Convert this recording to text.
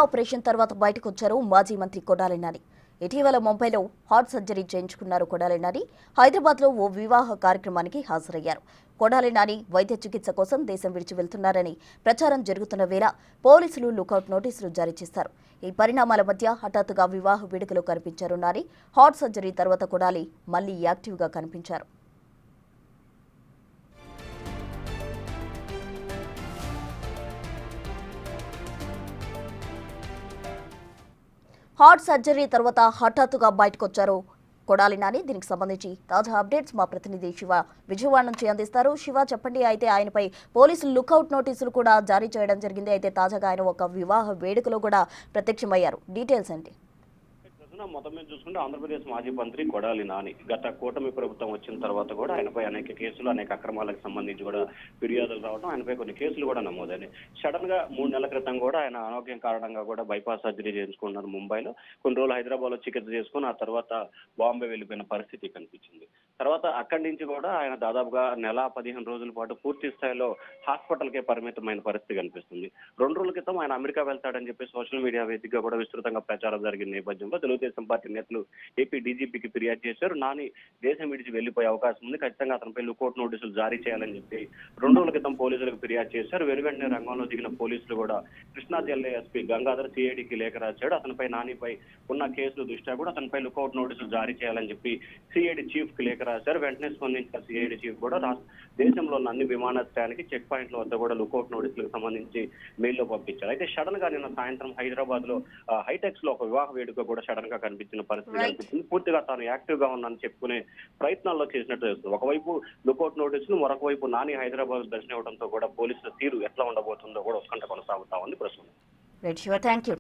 Operation తర్వాత బయటకు వచ్చారు మాజీ మంత్రి కొడాలి నాని. ఇటీవల ముంబైలో హార్ట్ సర్జరీ చేయించుకున్నారు కొడాలి నాని. హైదరాబాద్లో ఓ వివాహ కార్యక్రమానికి హాజరయ్యారు. కొడాలి నాని వైద్య చికిత్స కోసం దేశం విడిచి వెళ్తున్నారని ప్రచారం జరుగుతున్న వేళ పోలీసులు లుకౌట్ నోటీసులు జారీ చేశారు. ఈ పరిణామాల మధ్య హఠాత్తుగా వివాహ వేడుకలో కనిపించారు నాని. హార్ట్ సర్జరీ తర్వాత కొడాలి మళ్లీ యాక్టివ్గా కనిపించారు. హార్ట్ సర్జరీ తర్వాత హఠాత్తుగా బయటకొచ్చారు కొడాలి నాని. దీనికి సంబంధించి తాజా అప్డేట్స్ మా ప్రతినిధి శివ విజయవాడ నుంచి అందిస్తారు. శివ, చెప్పండి. అయితే ఆయనపై పోలీసులు లుకౌట్ నోటీసులు కూడా జారీ చేయడం జరిగింది. అయితే తాజాగా ఆయన ఒక వివాహ వేడుకలో కూడా ప్రత్యక్షమయ్యారు. డీటెయిల్స్ ఏంటి? మొత్తం మీద చూసుకుంటే ఆంధ్రప్రదేశ్ మాజీ మంత్రి కొడాలి నాని గత కూటమి ప్రభుత్వం వచ్చిన తర్వాత కూడా ఆయనపై అనేక కేసులు, అనేక అక్రమాలకు సంబంధించి కూడా ఫిర్యాదులు రావడం, ఆయనపై కొన్ని కేసులు కూడా నమోదైనాయి. సడన్ గా 3 నెలల క్రితం కూడా ఆయన అనారోగ్యం కారణంగా కూడా బైపాస్ సర్జరీ చేయించుకున్నారు ముంబైలో. కొన్ని రోజులు హైదరాబాద్ లో చికిత్స చేసుకుని ఆ తర్వాత బాంబే వెళ్లిపోయిన పరిస్థితి కనిపించింది. తర్వాత అక్కడి నుంచి కూడా ఆయన దాదాపుగా నెల 15 రోజుల పాటు పూర్తి స్థాయిలో హాస్పిటల్ కే పరిమితమైన పరిస్థితి కనిపిస్తుంది. 2 రోజుల క్రితం ఆయన అమెరికా వెళ్తాడని చెప్పి సోషల్ మీడియా వేదికగా కూడా విస్తృతంగా ప్రచారం జరిగిన నేపథ్యంలో తెలుగుదేశం పార్టీ నేతలు ఏపీ డీజీపీకి ఫిర్యాదు చేశారు. నాని దేశం విడిచి వెళ్లిపోయే అవకాశం ఉంది, ఖచ్చితంగా అతనిపై లుకౌట్ నోటీసులు జారీ చేయాలని చెప్పి 2 రోజుల క్రితం పోలీసులకు ఫిర్యాదు చేశారు. వెనువెంటనే రంగంలో దిగిన పోలీసులు కూడా కృష్ణా జిల్లా ఎస్పీ గంగాధర్ సిఐడికి లేఖ రాశాడు. అతనిపై నానిపై ఉన్న కేసుల దృష్ట్యా కూడా అతనిపై లుకౌట్ నోటీసులు జారీ చేయాలని చెప్పి సిఐడి చీఫ్ కి లేఖ రాశారు. వెంటనే స్పందించిన సిఐడి చీఫ్ కూడా దేశంలో ఉన్న అన్ని విమానాశ్రయానికి చెక్ పాయింట్ల వద్ద కూడా లుకౌట్ నోటీసులకు సంబంధించి మెయిల్లో పంపించారు. అయితే సడన్ గా నిన్న సాయంత్రం హైదరాబాద్ లో హైటెక్స్ లో ఒక వివాహ వేడుక కూడా సడన్ గా కనిపించిన పరిస్థితి కనిపించింది. పూర్తిగా తాను యాక్టివ్ గా ఉన్నానని చెప్పుకునే ప్రయత్నాల్లో చేసినట్టు తెలుస్తుంది. ఒకవైపు లుకౌట్ నోటీసులు, మరొక వైపు నాని హైదరాబాద్ దర్శనం ఇవ్వడంతో కూడా పోలీసుల తీరు ఎట్లా ఉండబోతుందో కూడా ఉత్కంఠ కొనసాగుతా ఉంది ప్రస్తుతం.